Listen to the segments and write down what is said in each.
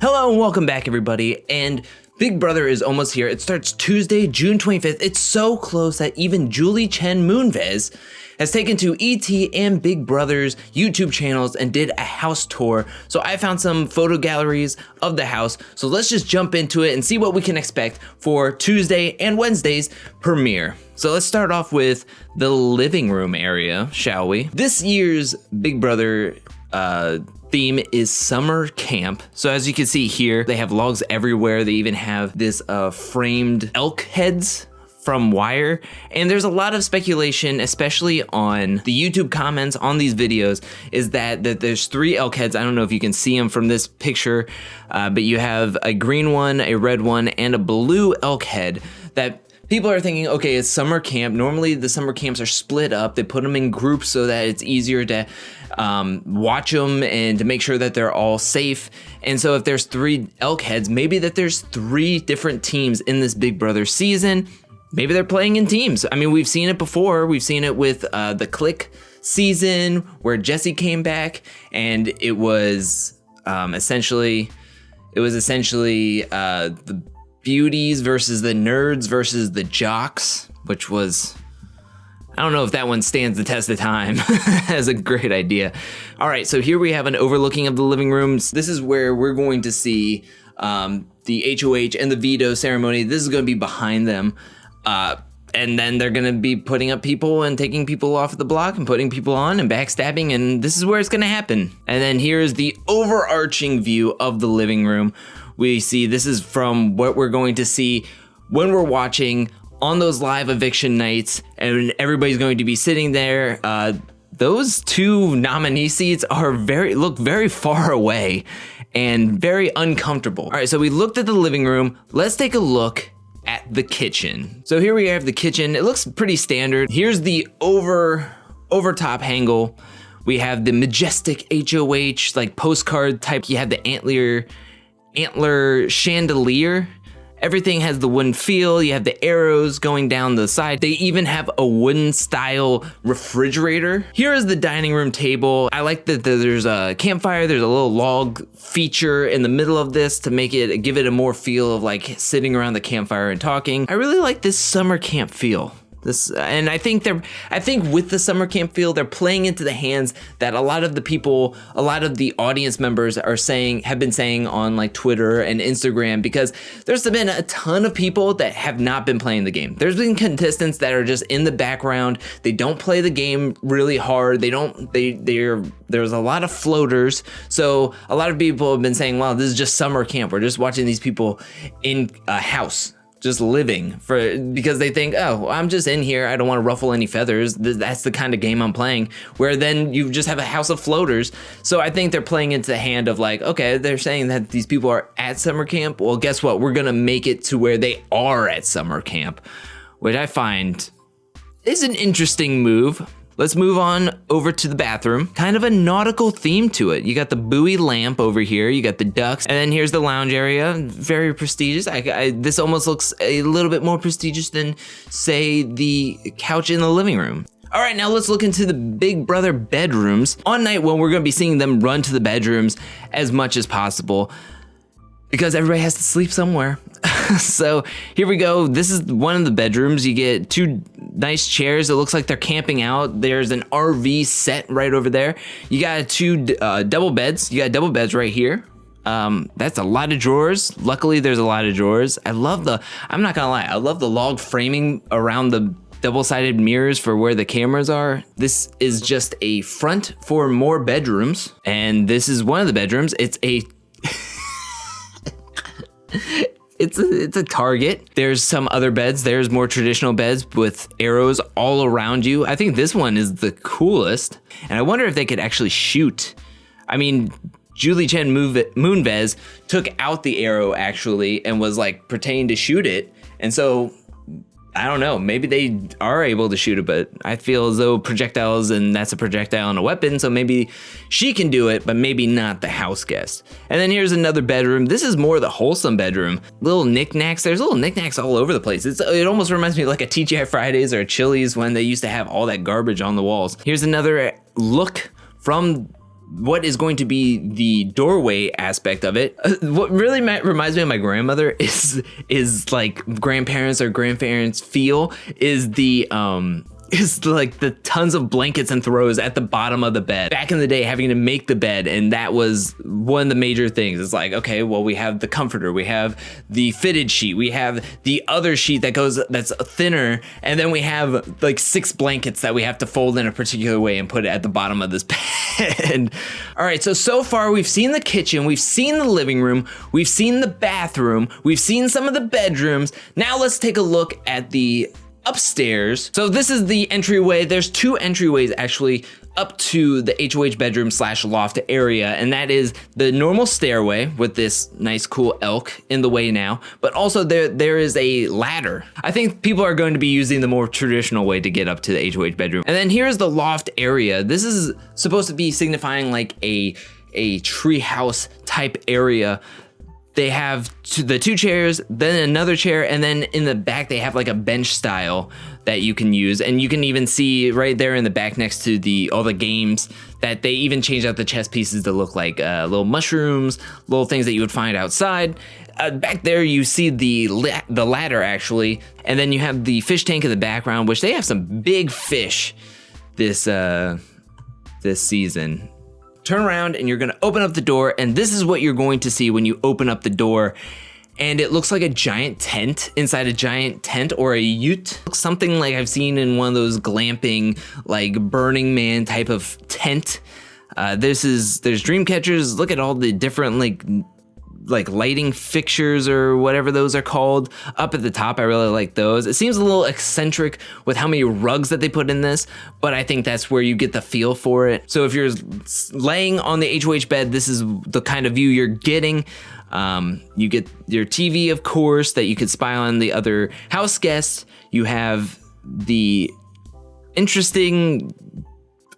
Hello and welcome back, everybody, and Big Brother is almost here. It starts Tuesday, June 25th. It's so close that even Julie Chen Moonves has taken to ET and Big Brother's YouTube channels and did a house tour. So I found some photo galleries of the house. So let's just jump into it and see what we can expect for Tuesday and Wednesday's premiere. So let's start off with the living room area, shall we? This year's Big Brother theme is summer camp. So as you can see here, they have logs everywhere. They even have this framed elk heads from wire. And there's a lot of speculation, especially on the YouTube comments on these videos, is that there's 3 elk heads. I don't know if you can see them from this picture, but you have a green one, a red one, and a blue elk head that people are thinking, okay, it's summer camp. Normally the summer camps are split up. They put them in groups so that it's easier to watch them and to make sure that they're all safe. And so if there's 3 elk heads, maybe that there's 3 different teams in this Big Brother season. Maybe they're playing in teams. I mean, we've seen it before. We've seen it with the Click season where Jesse came back, and it was essentially the beauties versus the nerds versus the jocks, which was, I don't know if that one stands the test of time as a great idea. All right, so here we have an overlooking of the living rooms. This is where we're going to see the HOH and the veto ceremony. This is going to be behind them. And then they're going to be putting up people and taking people off the block and putting people on and backstabbing, and this is where it's going to happen. And then here's the overarching view of the living room. We see this is from what we're going to see when we're watching on those live eviction nights, and everybody's going to be sitting there. Those 2 nominee seats are look very far away and very uncomfortable. All right, so we looked at the living room. Let's take a look at the kitchen. So here we have the kitchen. It looks pretty standard. Here's the overtop angle. We have the majestic HOH, like postcard type. You have the antler chandelier. Everything has the wooden feel. You have the arrows going down the side. They even have a wooden style refrigerator. Here is the dining room table. I like that there's a campfire. There's a little log feature in the middle of this to give it a more feel of like sitting around the campfire and talking. I really like this summer camp feel. And I think with the summer camp feel, they're playing into the hands that a lot of the audience members have been saying on like Twitter and Instagram, because there's been a ton of people that have not been playing the game. There's been contestants that are just in the background. They don't play the game really hard. There's a lot of floaters. So a lot of people have been saying, wow, this is just summer camp. We're just watching these people in a house, just living because they think, oh, I'm just in here. I don't want to ruffle any feathers. That's the kind of game I'm playing, where then you just have a house of floaters. So I think they're playing into the hand of like, okay, they're saying that these people are at summer camp. Well, guess what? We're going to make it to where they are at summer camp, which I find is an interesting move. Let's move on over to the bathroom. Kind of a nautical theme to it. You got the buoy lamp over here. You got the ducks. And then here's the lounge area. Very prestigious. This almost looks a little bit more prestigious than, say, the couch in the living room. All right, now let's look into the Big Brother bedrooms. On night 1, we're going to be seeing them run to the bedrooms as much as possible, because everybody has to sleep somewhere. So here we go. This is one of the bedrooms. You get 2 nice chairs. It looks like they're camping out. There's an RV set right over there. You got 2 double beds. You got double beds right here. That's a lot of drawers. Luckily, there's a lot of drawers. I'm not gonna lie, I love the log framing around the double-sided mirrors for where the cameras are. This is just a front for more bedrooms, and this is one of the bedrooms. It's a It's a Target. There's some other beds. There's more traditional beds with arrows all around you. I think this one is the coolest. And I wonder if they could actually shoot. I mean, Julie Chen Moonves took out the arrow actually and was like pretending to shoot it. And so I don't know, maybe they are able to shoot it, but I feel as though projectiles, and that's a projectile and a weapon, so maybe she can do it, but maybe not the house guest. And then here's another bedroom. This is more the wholesome bedroom. Little knickknacks. There's little knickknacks all over the place. It almost reminds me of like a TGI Fridays or a Chili's when they used to have all that garbage on the walls. Here's another look from what is going to be the doorway aspect of it. What really reminds me of my grandmother is like grandparents or grandparents feel is like the tons of blankets and throws at the bottom of the bed. Back in the day, having to make the bed, and that was one of the major things. It's like, okay, well, we have the comforter, we have the fitted sheet, we have the other sheet that's thinner, and then we have like 6 blankets that we have to fold in a particular way and put it at the bottom of this bed. All right, so far we've seen the kitchen, we've seen the living room, we've seen the bathroom, we've seen some of the bedrooms. Now let's take a look at the upstairs. So this is the entryway. There's 2 entryways actually up to the HOH bedroom / loft area, and that is the normal stairway with this nice cool elk in the way now, but also there is a ladder. I think people are going to be using the more traditional way to get up to the HOH bedroom. And then here's the loft area. This is supposed to be signifying like a tree house type area. They have the 2 chairs, then another chair, and then in the back they have like a bench style that you can use. And you can even see right there in the back next to all the games that they even changed out the chess pieces to look like little mushrooms, little things that you would find outside. Back there you see the ladder actually, and then you have the fish tank in the background, which they have some big fish this season. Turn around and you're gonna open up the door, and this is what you're going to see when you open up the door. And it looks like a giant tent inside a giant tent, or a ute. Something like I've seen in one of those glamping, like Burning Man type of tent. There's dream catchers. Look at all the different like lighting fixtures or whatever those are called up at the top. I really like those. It seems a little eccentric with how many rugs that they put in this, but I think that's where you get the feel for it. So if you're laying on the HOH bed, this is the kind of view you're getting. You get your TV, of course, that you could spy on the other house guests. You have the interesting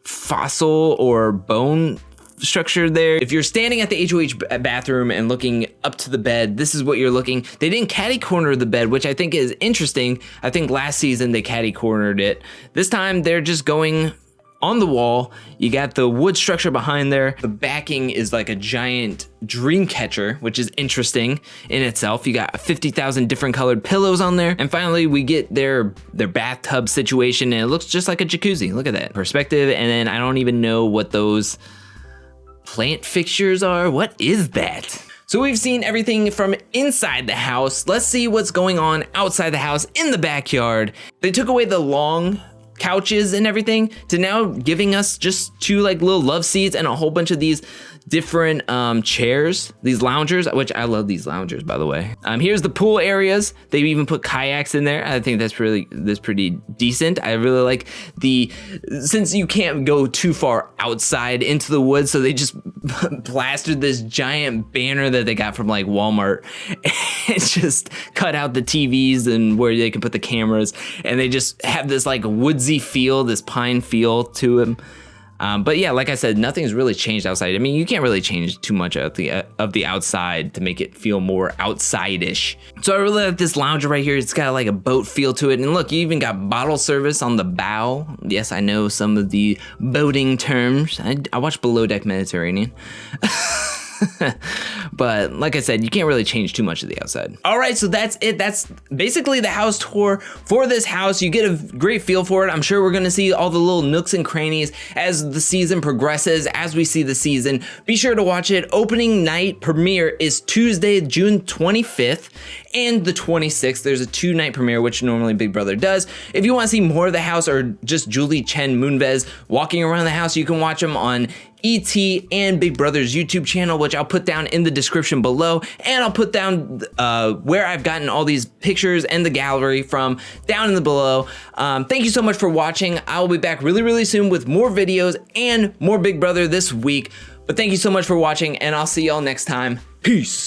fossil or bone structure there. If you're standing at the HOH bathroom and looking up to the bed, this is what you're looking. They didn't catty corner the bed, which I think is interesting. I think last season they catty cornered it. This time they're just going on the wall. You got the wood structure behind there. The backing is like a giant dream catcher, which is interesting in itself. You got 50,000 different colored pillows on there. And finally we get their bathtub situation, and it looks just like a jacuzzi. Look at that perspective. And then I don't even know what those plant fixtures are. What is that? So we've seen everything from inside the house. Let's see what's going on outside the house in the backyard. They took away the long couches and everything to now giving us just 2 like little love seats and a whole bunch of these different chairs, these loungers, which I love these loungers, by the way. Here's the pool areas. They even put kayaks in there. I think that's pretty decent. I really like since you can't go too far outside into the woods, so they just plastered this giant banner that they got from like Walmart. It's just cut out the TVs and where they can put the cameras, and they just have this like woodsy feel, this pine feel to them. But yeah, like I said, nothing's really changed outside. I mean, you can't really change too much of the outside to make it feel more outside-ish. So I really like this lounger right here. It's got like a boat feel to it. And look, you even got bottle service on the bow. Yes, I know some of the boating terms. I watch Below Deck Mediterranean. But like I said, you can't really change too much of the outside. All right, so that's it. That's basically the house tour for this house. You get a great feel for it. I'm sure we're gonna see all the little nooks and crannies as the season progresses, as we see the season. Be sure to watch it. Opening night premiere is Tuesday, June 25th and the 26th. There's a 2-night premiere, which normally Big Brother does. If you wanna see more of the house or just Julie Chen Moonves walking around the house, you can watch them on ET and Big Brother's YouTube channel, which I'll put down in the description below, and I'll put down where I've gotten all these pictures and the gallery from down in the below. Thank you so much for watching. I'll be back really soon with more videos and more Big Brother this week. But thank you so much for watching, and I'll see y'all next time. Peace.